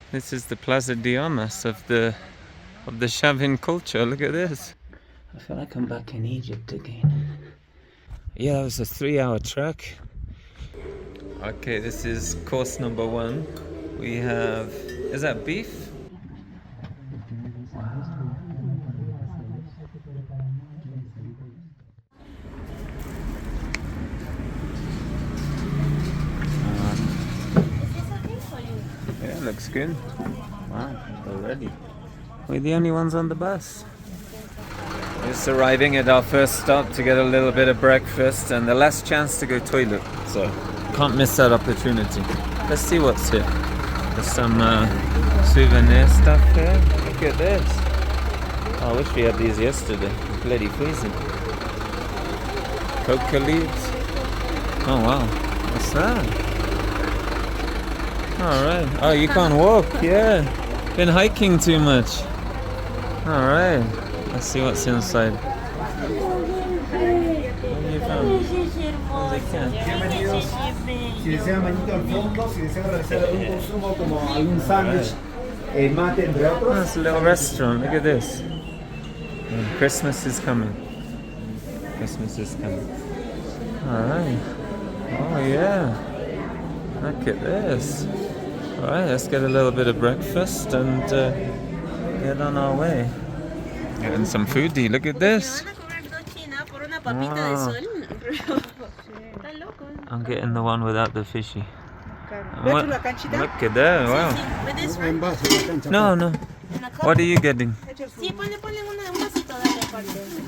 This is the Plaza de Armas of the Chavín culture. Look at this. I feel like I'm back in Egypt again. Yeah, it was a 3-hour trek. Okay, this is course number 1. We have, is that beef? Yeah, looks good. Wow, already. We're the only ones on the bus. Just arriving at our first stop to get a little bit of breakfast and the last chance to go toilet. So, can't miss that opportunity. Let's see what's here. There's some souvenir stuff here. Look at this. Oh, I wish we had these yesterday. It's bloody freezing. Coca leaves. Oh wow, what's that? Alright. Oh, you can't walk, yeah. Been hiking too much. Alright. Let's see what's inside. Where are you from? Bienvenidos. Si desean bañito al fondo, si desean realizar algún consumo como algún sándwich, mate, entre otros. Oh, it's a little restaurant. Look at this. Christmas is coming. Christmas is coming. Alright. Oh, yeah. Look at this. Alright, let's get a little bit of breakfast and get on our way. Getting some foodie. Look at this. Wow. I'm getting the one without the fishy. What? Look at that, wow. No. What are you getting?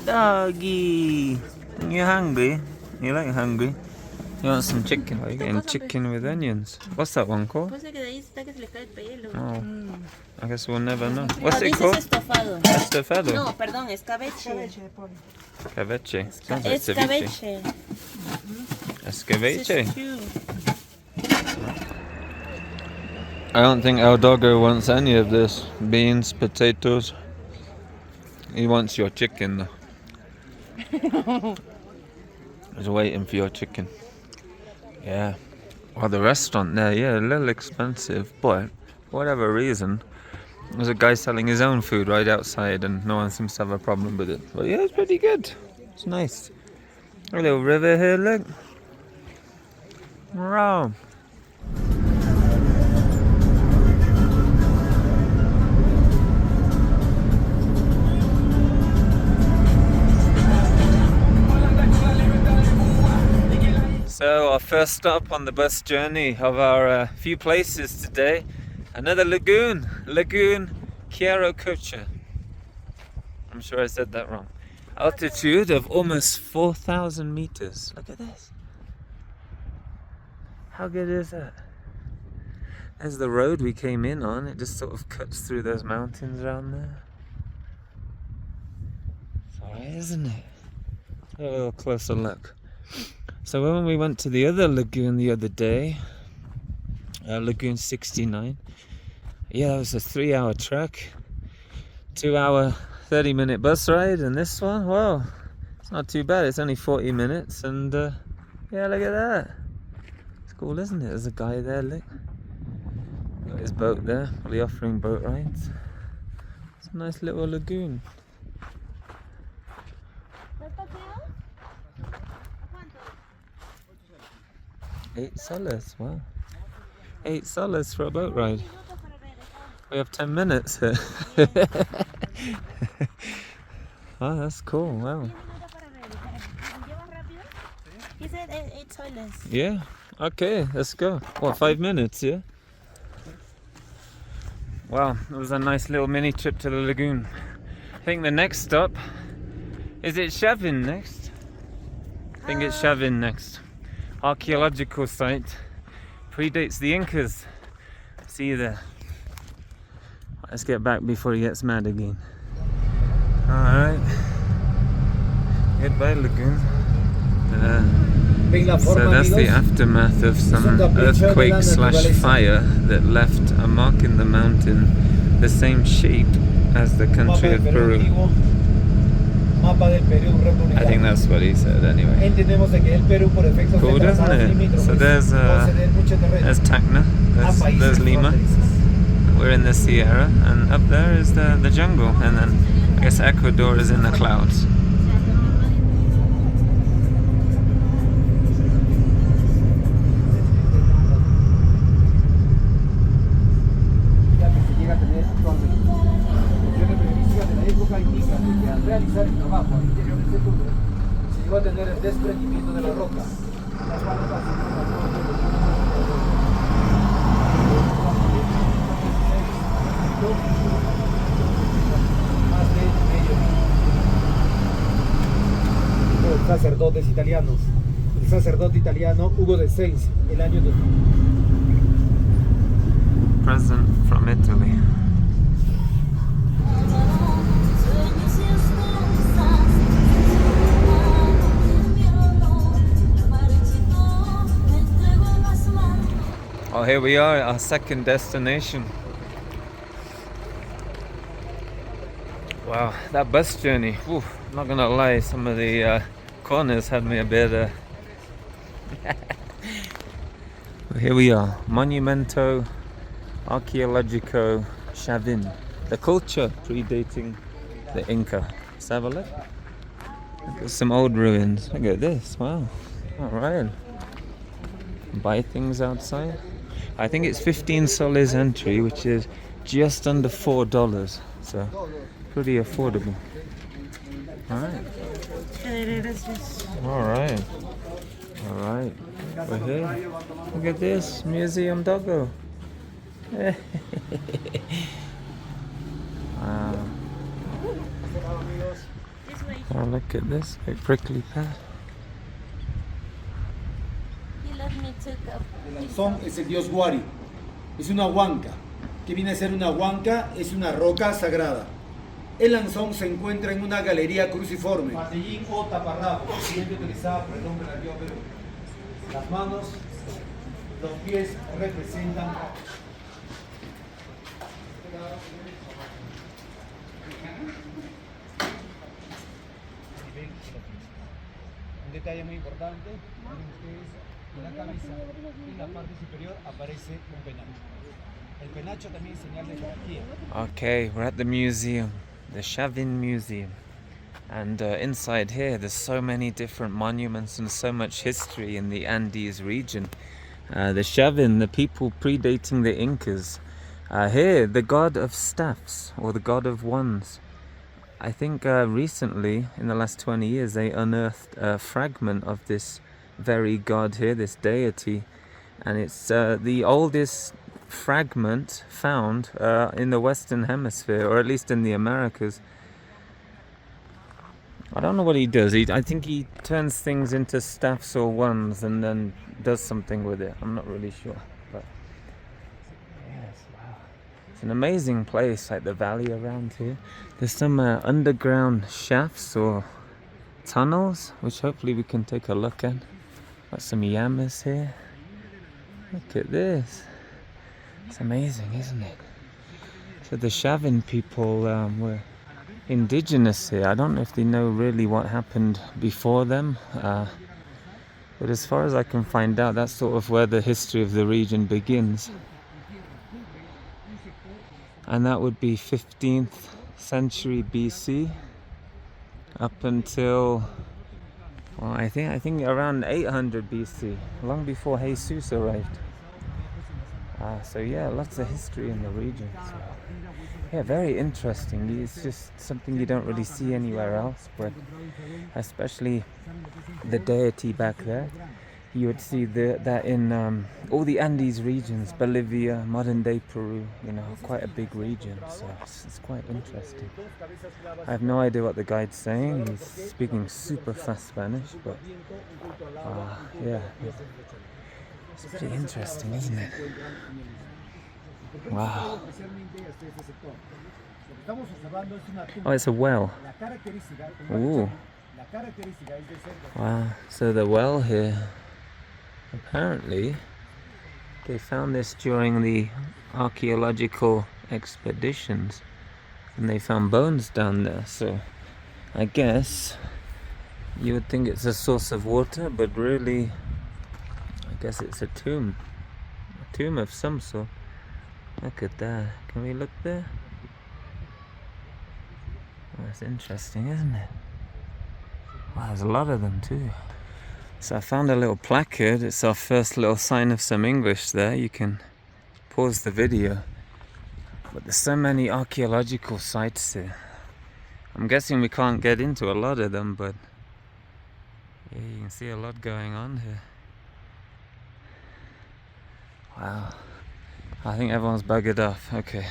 Doggy. You hungry? You like hungry? You want some chicken? Are you getting chicken with onions? What's that one called? Oh, I guess we'll never know. What's it called? Estofado. No, perdón, escabeche. Escabeche. Sounds like ceviche. Escabeche. I don't think El Doggo wants any of this. Beans, potatoes. He wants your chicken though. He's waiting for your chicken. Yeah. Well, the restaurant there, yeah, a little expensive, but for whatever reason, there's a guy selling his own food right outside and no one seems to have a problem with it. But yeah, it's pretty good. It's nice. A little river here, look. Wow. So our first stop on the bus journey of our few places today, another lagoon, Laguna Querococha. I'm sure I said that wrong. Altitude of almost 4,000 meters. Look at this. How good is that? There's the road we came in on. It just sort of cuts through those mountains around there. It's alright, isn't it? A little closer look. So when we went to the other lagoon the other day, Lagoon 69, yeah, that was a 3-hour trek, 2-hour 30-minute bus ride, and this one, wow, it's not too bad. It's only 40 minutes, and yeah, look at that. It's cool, isn't it? There's a guy there, look. Got his boat there, probably offering boat rides. It's a nice little lagoon. $8, wow. $8 for a boat ride. We have 10 minutes here. Oh, that's cool, wow. He said $8. Yeah, okay, let's go. What, 5 minutes, yeah? Wow, it was a nice little mini trip to the lagoon. I think the next stop, is it Chavín next? I think it's Chavín next. Archaeological site, predates the Incas. See you there. Let's get back before he gets mad again. Alright. Goodbye, lagoon. So that's the aftermath of some earthquake/fire that left a mark in the mountain the same shape as the country of Peru. I think that's what he said anyway. Cool, doesn't it? So there's Tacna, there's Lima. we're in the Sierra, and up there is the jungle, and then I guess Ecuador is in the clouds. Realizar el trabajo al interior de este túnel, se llegó a tener el desprendimiento de la roca. Las válvulas más de medio litro. Sacerdotes italianos. El sacerdote italiano Hugo de Seis, el año 2000. Present from Italy. Oh, here we are, our second destination. Wow, that bus journey, whew, not gonna lie, some of the corners had me a bit Here we are, Monumento Arqueológico Chavín, the culture predating the Inca. Let's have a look. Look at some old ruins. Look at this, wow. Alright. Buy things outside. I think it's 15 soles entry, which is just under $4, so pretty affordable. Alright. Alright. Alright. We're here. Look at this, Museum Doggo. Wow. Oh, look at this, a prickly path. El Lanzón es el dios Wari, es una huanca. ¿Qué viene a ser una huanca? Es una roca sagrada. El Lanzón se encuentra en una galería cruciforme. Matellín o taparrabo, siguiente utilizada por el hombre del río Perú. Las manos, los pies representan. Un detalle muy importante, miren ustedes, en la cabeza, en la parte superior aparece un penacho. El penacho también es señal de jerarquía. Okay, we're at the museum, the Chavín Museum. And inside here, there's so many different monuments and so much history in the Andes region. The Chavín, the people predating the Incas. Here, the god of staffs, or the god of wands. I think recently, in the last 20 years, they unearthed a fragment of this very god here, this deity. And it's the oldest fragment found in the Western Hemisphere, or at least in the Americas. I don't know what he does. I think he turns things into staffs or wands and then does something with it. I'm not really sure. But yes, wow. It's an amazing place, like the valley around here. There's some underground shafts or tunnels, which hopefully we can take a look at. Got some llamas here. Look at this. It's amazing, isn't it? So the Chavín people were indigenous here. I don't know if they know really what happened before them, but as far as I can find out, that's sort of where the history of the region begins. And that would be 15th century BC up until, well, I think around 800 BC, long before Jesus arrived. So yeah, lots of history in the region. So, yeah, very interesting. It's just something you don't really see anywhere else, but especially the deity back there. You would see that in all the Andes regions, Bolivia, modern day Peru, you know, quite a big region, so it's quite interesting. I have no idea what the guide's saying. He's speaking super fast Spanish, but yeah, it's pretty interesting, isn't it? Wow. Oh, it's a well. Ooh. Wow, so the well here, apparently they found this during the archaeological expeditions and they found bones down there, so I guess you would think it's a source of water, but really I guess it's a tomb of some sort. Look at that. Can we look there? Oh, that's interesting, isn't it? Wow, there's a lot of them too. So I found a little placard. It's our first little sign of some English there. You can pause the video. But there's so many archaeological sites here. I'm guessing we can't get into a lot of them, but yeah, you can see a lot going on here. Wow. I think everyone's buggered off. Okay.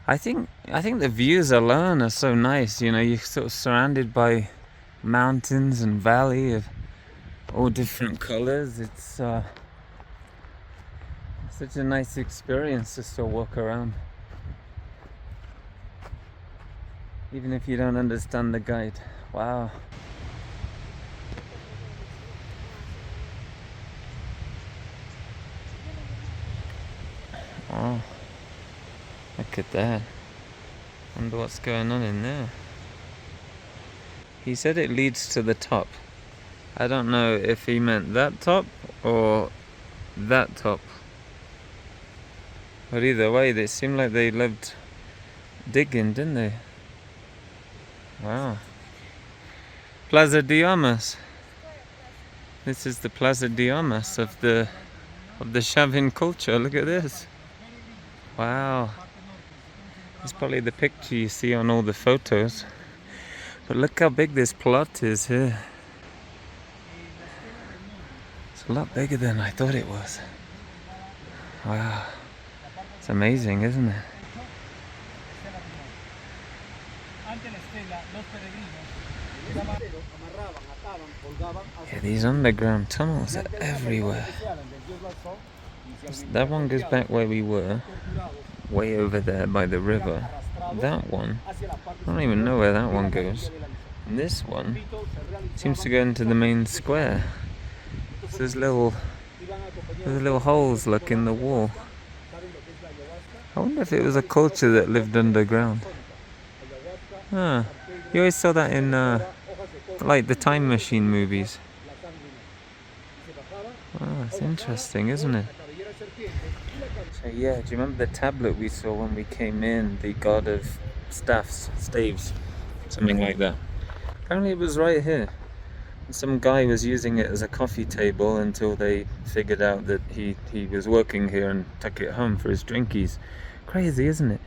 I think the views alone are so nice. You know, you're sort of surrounded by mountains and valley of all different colors. It's such a nice experience just to walk around, even if you don't understand the guide. Wow. Oh, look at that. Wonder what's going on in there. He said it leads to the top. I don't know if he meant that top or that top. But either way, they seem like they loved digging, didn't they? Wow. Plaza de Armas. This is the Plaza de Armas of the Chavín culture. Look at this. Wow. It's probably the picture you see on all the photos. But look how big this plot is here. It's a lot bigger than I thought it was. Wow. It's amazing, isn't it? Yeah, these underground tunnels are everywhere. That one goes back where we were, way over there by the river. That one, I don't even know where that one goes. And this one seems to go into the main square. So there's little holes like in the wall. I wonder if it was a culture that lived underground. Ah, you always saw that in like the time machine movies. Oh, it's interesting, isn't it? So yeah, do you remember the tablet we saw when we came in? The god of staves, something like that. Apparently it was right here. Some guy was using it as a coffee table until they figured out that he was working here and took it home for his drinkies. Crazy, isn't it?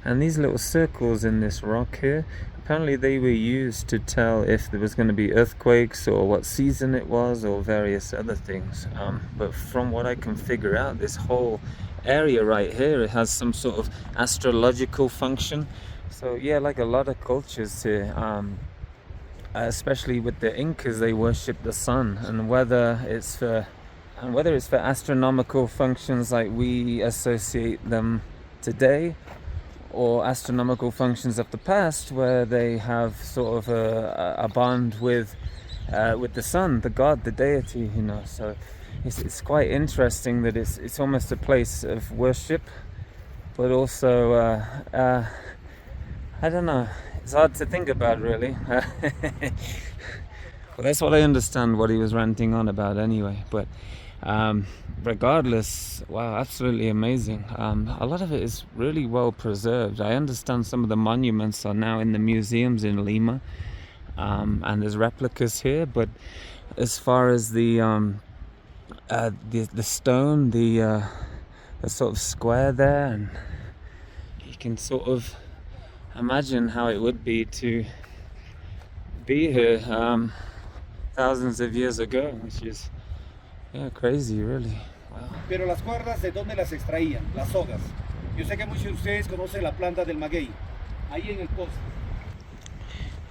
And these little circles in this rock here, apparently they were used to tell if there was going to be earthquakes or what season it was or various other things. But from what I can figure out, this whole area right here, it has some sort of astrological function. So yeah, like a lot of cultures here, especially with the Incas, they worship the sun, and whether it's for astronomical functions like we associate them today, or astronomical functions of the past where they have sort of a bond with the sun, the god, the deity, you know. So it's quite interesting that it's almost a place of worship, but also I don't know, it's hard to think about really. Well, that's what I understand what he was ranting on about anyway. But regardless, wow, absolutely amazing. A lot of it is really well preserved. I understand some of the monuments are now in the museums in Lima, and there's replicas here. But as far as the stone, the sort of square there, and you can sort of imagine how it would be to be here thousands of years ago, which is crazy, really. Wow. Pero las cuerdas, ¿de dónde las extraían? Las sogas. Yo sé que muchos de ustedes conocen la planta del maguey, ahí en el poste.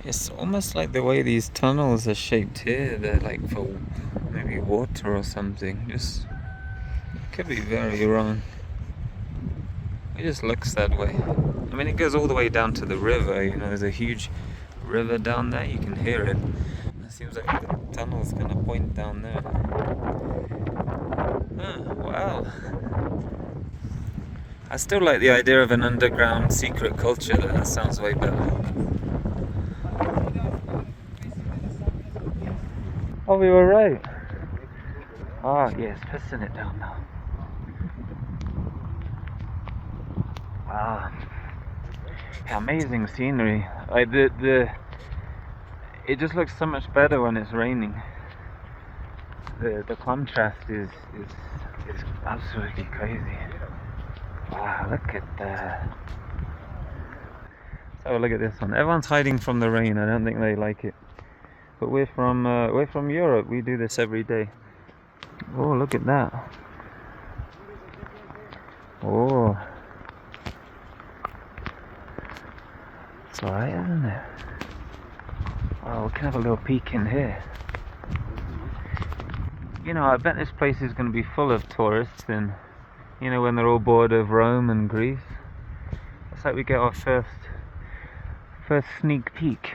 It's almost like the way these tunnels are shaped here. They're like for maybe water or something. Just could be very wrong. It just looks that way. I mean, it goes all the way down to the river. You know, there's a huge river down there. You can hear it. It seems like the tunnel's gonna point down there. Oh, wow. I still like the idea of an underground secret culture. That sounds way better. Oh, we were right. Oh yes, pissing it down now. Wow. Amazing scenery. Like it just looks so much better when it's raining. The contrast is absolutely crazy. Wow, look at that. Let's have a look at this one. Everyone's hiding from the rain. I don't think they like it. But we're from Europe. We do this every day. Oh, look at that. Oh. It's alright, isn't it? Oh, we can have a little peek in here. You know, I bet this place is going to be full of tourists, and you know, when they're all bored of Rome and Greece. It's like we get our first sneak peek.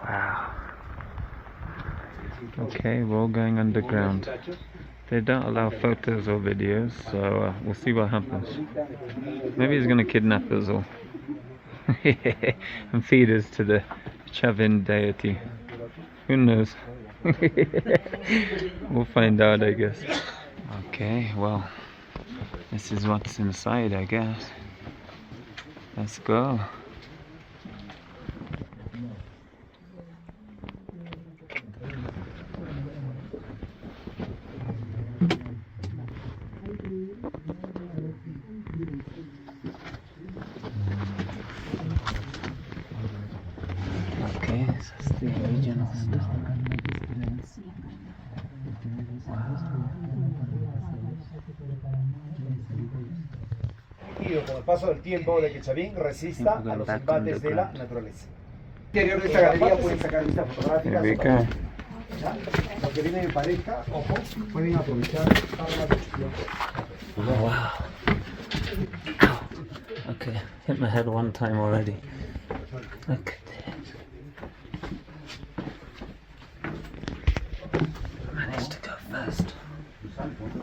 Wow. Okay, we're all going underground. They don't allow photos or videos, so we'll see what happens. Maybe he's going to kidnap us all and feed us to the Chavín deity. Who knows? We'll find out, I guess. Okay, well, this is what's inside, I guess. Let's go. Okay, this is the original stuff. Con el paso del tiempo de que Chavín resista a los embates de la naturaleza. Interior de esta galería pueden sacar vistas fotográficas. Los que vienen en pareja, ojo, pueden aprovechar para la cuestión. Oh wow. Ow. Okay, hit my head one time already. Look at this. Managed to go first,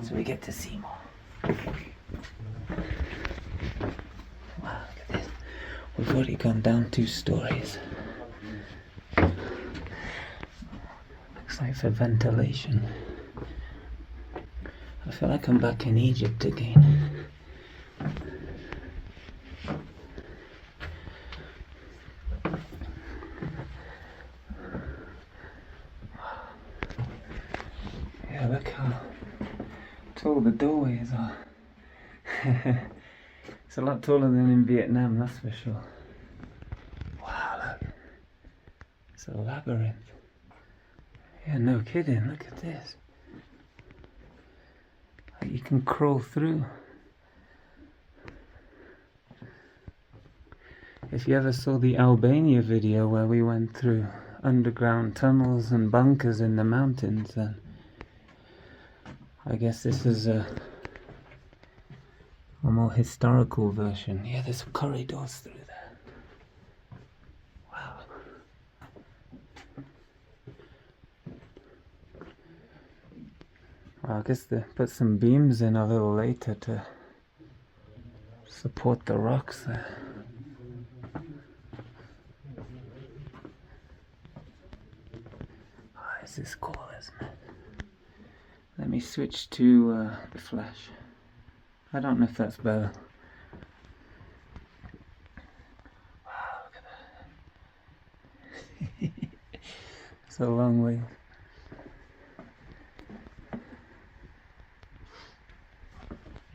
so we get to see more. Wow, look at this. We've already gone down 2 stories. Looks like for ventilation. I feel like I'm back in Egypt again. Yeah, look how tall the doorways are. It's a lot taller than in Vietnam, that's for sure. Wow, look. It's a labyrinth. Yeah, no kidding, look at this. Like you can crawl through. If you ever saw the Albania video where we went through underground tunnels and bunkers in the mountains, then I guess this is a more historical version. Yeah, there's corridors through there. Wow. Well, I guess they put some beams in a little later to support the rocks there. Oh, this is cool, isn't it? Let me switch to the flash. I don't know if that's better. Wow, look at that. It's a long way.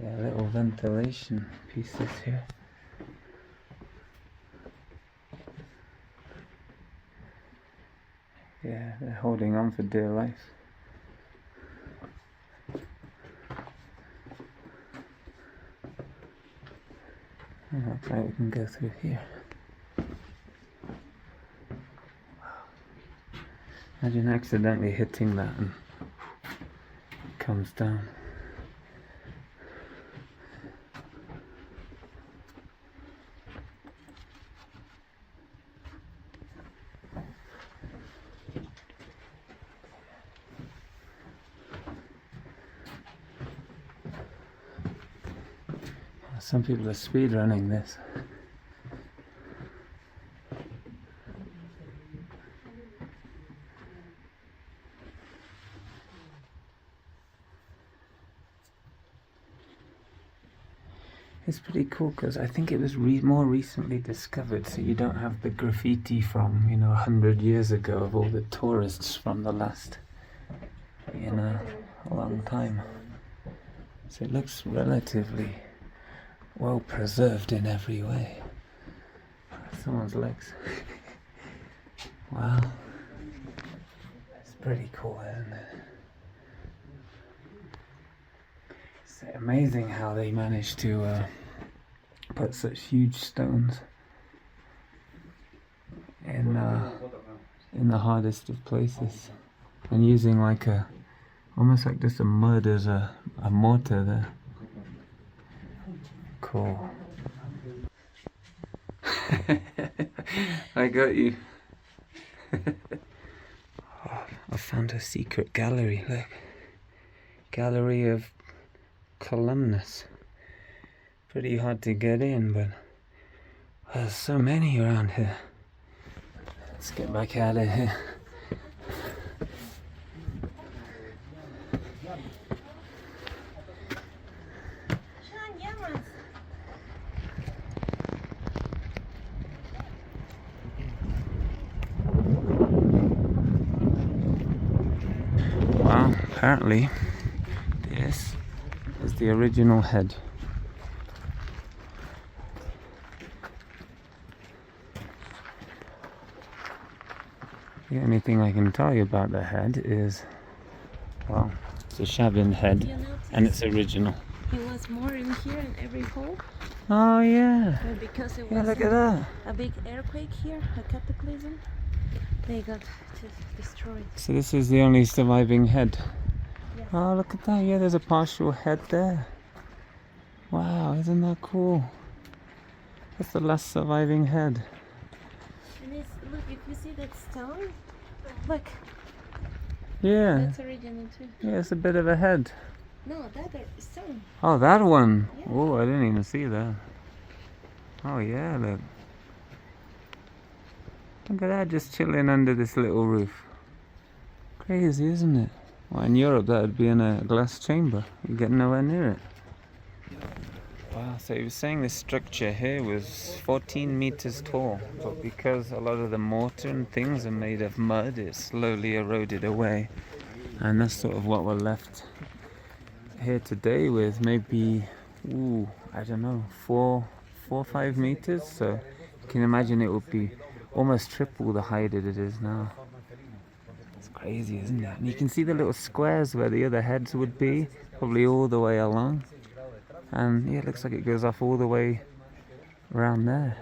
Yeah, little ventilation pieces here. Yeah, they're holding on for dear life. Looks like we can go through here. Wow. Imagine accidentally hitting that and it comes down. Some people are speed running this. It's pretty cool because I think it was more recently discovered, so you don't have the graffiti from, 100 years ago of all the tourists from the last, a long time. So it looks relatively well preserved in every way. Someone's legs. Wow. It's pretty cool, isn't it? It's amazing how they managed to put such huge stones in the hardest of places, and using like almost like just a mud as a mortar there. Cool. I got you. Oh, I found a secret gallery. Look, gallery of columnists. Pretty hard to get in, but there's so many around here. Let's get back out of here. Well, apparently this is the original head. The only thing I can tell you about the head is, well, it's a Chavín head, and it's original. It was more in here in every hole. Oh yeah. But because it Yeah, was look at that. a big earthquake here, a cataclysm, they got just destroyed. So this is the only surviving head. Yes. Oh, look at that. Yeah, there's a partial head there. Wow, isn't that cool? That's the last surviving head. And it's, look, if you see that stone, look, Yeah. that's original too. Yeah, it's a bit of a head. No, that stone. Oh, that one. Yeah. Oh, I didn't even see that. Oh yeah, look. Look at that, just chilling under this little roof. Crazy, isn't it? Well, in Europe that would be in a glass chamber. You get nowhere near it. Wow, so he was saying this structure here was 14 meters tall, but because a lot of the mortar and things are made of mud, it slowly eroded away. And that's sort of what we're left here today with, maybe, I don't know, 4 or 5 meters. So you can imagine it would be almost triple the height that it is now. It's crazy, isn't it? And you can see the little squares where the other heads would be, probably all the way along. And yeah, it looks like it goes off all the way around there.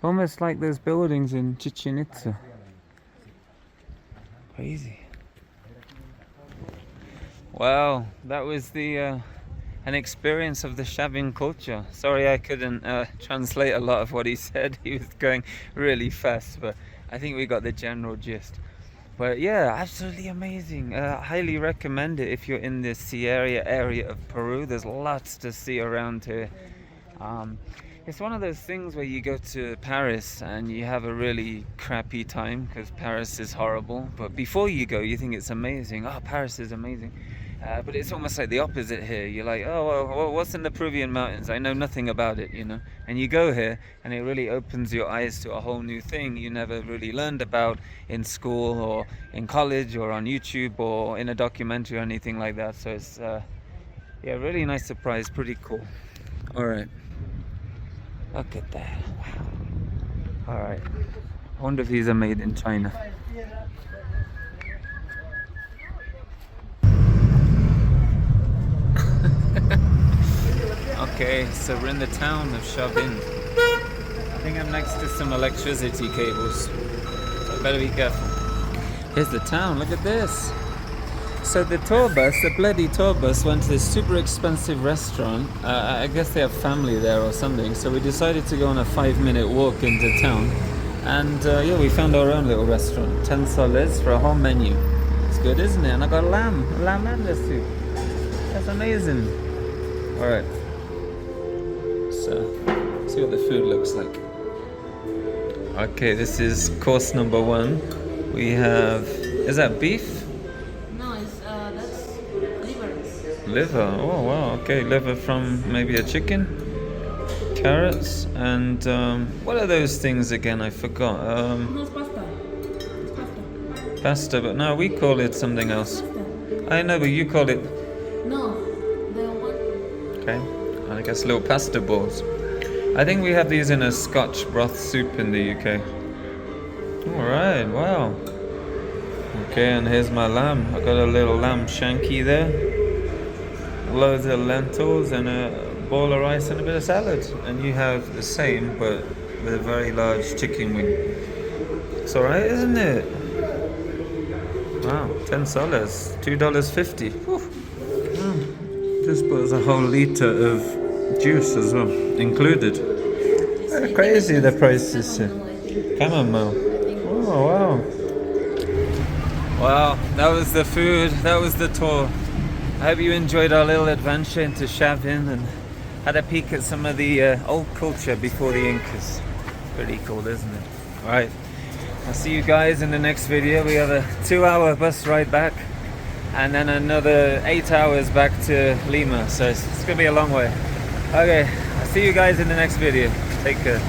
Almost like those buildings in Chichen Itza. Crazy. Well, that was an experience of the Chavín culture. Sorry I couldn't translate a lot of what he said. He was going really fast, but I think we got the general gist. But yeah, absolutely amazing. Highly recommend it if you're in the Sierra area of Peru. There's lots to see around here. It's one of those things where you go to Paris and you have a really crappy time because Paris is horrible. But before you go, you think it's amazing. Oh, Paris is amazing. But it's almost like the opposite here. You're like, oh, well, what's in the Peruvian mountains? I know nothing about it, And you go here and it really opens your eyes to a whole new thing you never really learned about in school or in college or on YouTube or in a documentary or anything like that. So it's, yeah, really nice surprise. Pretty cool. All right. Look at that. Wow. All right. I wonder if these are made in China. Okay, so we're in the town of Chavín. I think I'm next to some electricity cables, so I better be careful. Here's the town, look at this. So the tour bus, the bloody tour bus, went to this super expensive restaurant. I guess they have family there or something, so we decided to go on a 5-minute walk into town. And yeah, we found our own little restaurant, 10 soles for a whole menu. It's good, isn't it? And I got lamb and the soup. That's amazing. Alright. So, see what the food looks like. Okay, this is course number 1. We have, is that beef? No, that's liver. Liver, oh wow, okay, liver from maybe a chicken? carrots, and what are those things again? I forgot. No, it's pasta. It's pasta. Pasta, but no, we call it something else. Pasta. I know, but you call it. No, the one. Okay, I guess little pasta balls. I think we have these in a Scotch broth soup in the UK. Alright, wow. Okay, and here's my lamb. I got a little lamb shanky there. Loads of lentils and a bowl of rice and a bit of salad. And you have the same, but with a very large chicken wing. It's alright, isn't it? Wow, $10, $2.50. This was a whole liter of juice as well, included. Crazy the prices. Chamomile. Oh wow. Wow, that was the food, that was the tour. I hope you enjoyed our little adventure into Chavín and had a peek at some of the old culture before the Incas. Pretty cool, isn't it? Alright, I'll see you guys in the next video. We have a 2-hour bus ride back and then another 8 hours back to Lima, so it's gonna be a long way. Okay, I'll see you guys in the next video. Take care.